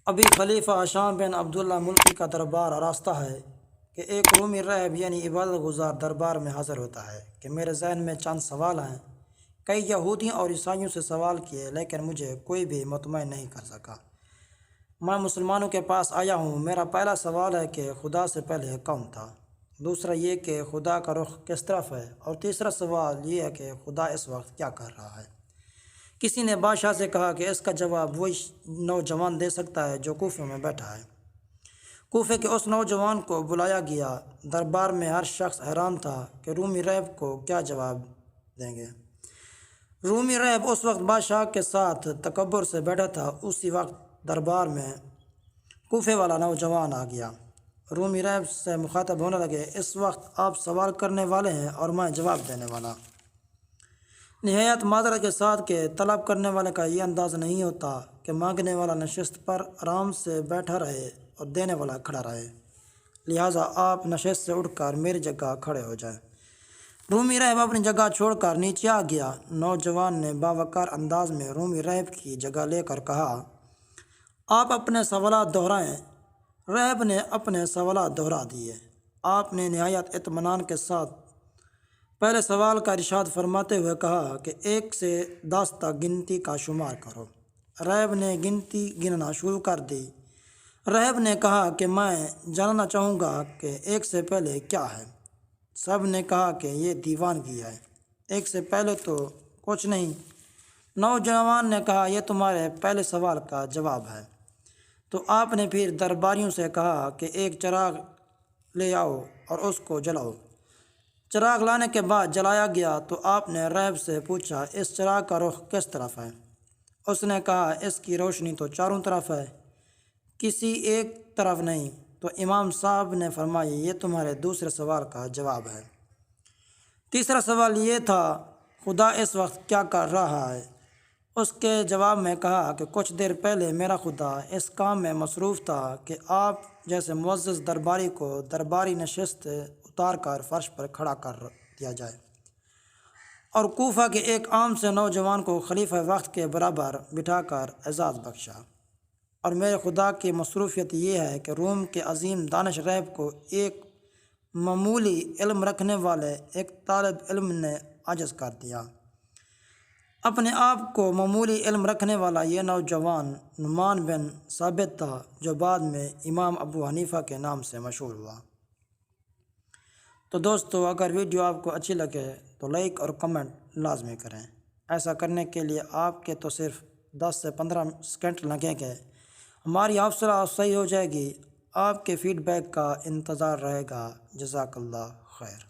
ابھی خلیفہ ہشام بن عبداللہ ملکی کا دربار آراستہ ہے کہ ایک رومی راہب یعنی عبادت گزار دربار میں حاضر ہوتا ہے کہ میرے ذہن میں چند سوال ہیں۔ کئی یہودیوں اور عیسائیوں سے سوال کیے لیکن مجھے کوئی بھی مطمئن نہیں کر سکا۔ میں مسلمانوں کے پاس آیا ہوں۔ میرا پہلا سوال ہے کہ خدا سے پہلے کون تھا؟ دوسرا یہ کہ خدا کا رخ کس طرف ہے؟ اور تیسرا سوال یہ ہے کہ خدا اس وقت کیا کر رہا ہے؟ کسی نے بادشاہ سے کہا کہ اس کا جواب وہی نوجوان دے سکتا ہے جو کوفے میں بیٹھا ہے۔ کوفے کے اس نوجوان کو بلایا گیا۔ دربار میں ہر شخص حیران تھا کہ رومی راہب کو کیا جواب دیں گے۔ رومی راہب اس وقت بادشاہ کے ساتھ تکبر سے بیٹھا تھا۔ اسی وقت دربار میں کوفے والا نوجوان آ گیا۔ رومی راہب سے مخاطب ہونے لگے، اس وقت آپ سوال کرنے والے ہیں اور میں جواب دینے والا۔ نہایت معذرت کے ساتھ کہ طلب کرنے والے کا یہ انداز نہیں ہوتا کہ مانگنے والا نشست پر آرام سے بیٹھا رہے اور دینے والا کھڑا رہے، لہٰذا آپ نشست سے اٹھ کر میری جگہ کھڑے ہو جائیں۔ رومی راہب اپنی جگہ چھوڑ کر نیچے آ گیا۔ نوجوان نے باوقار انداز میں رومی راہب کی جگہ لے کر کہا، آپ اپنے سوالات دہرائیں۔ راہب نے اپنے سوالات دہرا دیے۔ آپ نے نہایت اطمینان کے ساتھ پہلے سوال کا ارشاد فرماتے ہوئے کہا کہ 1 سے 10 تک گنتی کا شمار کرو۔ راہب نے گنتی گننا شروع کر دی۔ راہب نے کہا کہ میں جاننا چاہوں گا کہ 1 سے پہلے کیا ہے؟ سب نے کہا کہ یہ دیوانگی ہے۔ 1 سے پہلے تو کچھ نہیں۔ نوجوان نے کہا، یہ تمہارے پہلے سوال کا جواب ہے۔ تو آپ نے پھر درباریوں سے کہا کہ ایک چراغ لے آؤ اور اس کو جلاؤ۔ چراغ لانے کے بعد جلایا گیا تو آپ نے راہب سے پوچھا، اس چراغ کا رخ کس طرف ہے؟ اس نے کہا، اس کی روشنی تو چاروں طرف ہے، کسی ایک طرف نہیں۔ تو امام صاحب نے فرمایا، یہ تمہارے دوسرے سوال کا جواب ہے۔ تیسرا سوال یہ تھا، خدا اس وقت کیا کر رہا ہے؟ اس کے جواب میں کہا کہ کچھ دیر پہلے میرا خدا اس کام میں مصروف تھا کہ آپ جیسے معزز درباری کو درباری نشست سے اتار کر فرش پر کھڑا کر دیا جائے، اور کوفہ کے ایک عام سے نوجوان کو خلیفہ وقت کے برابر بٹھا کر اعزاز بخشا۔ اور میرے خدا کی مصروفیت یہ ہے کہ روم کے عظیم دانش راہب کو ایک معمولی علم رکھنے والے ایک طالب علم نے عاجز کر دیا۔ اپنے آپ کو معمولی علم رکھنے والا یہ نوجوان نعمان بن ثابت تھا، جو بعد میں امام ابو حنیفہ کے نام سے مشہور ہوا۔ تو دوستو، اگر ویڈیو آپ کو اچھی لگے تو لائک اور کمنٹ لازمی کریں۔ ایسا کرنے کے لیے آپ کے تو صرف 10 سے 15 سیکنڈ لگیں گے۔ ہماری حوصلہ افزائی ہو جائے گی۔ آپ کے فیڈ بیک کا انتظار رہے گا۔ جزاک اللہ خیر۔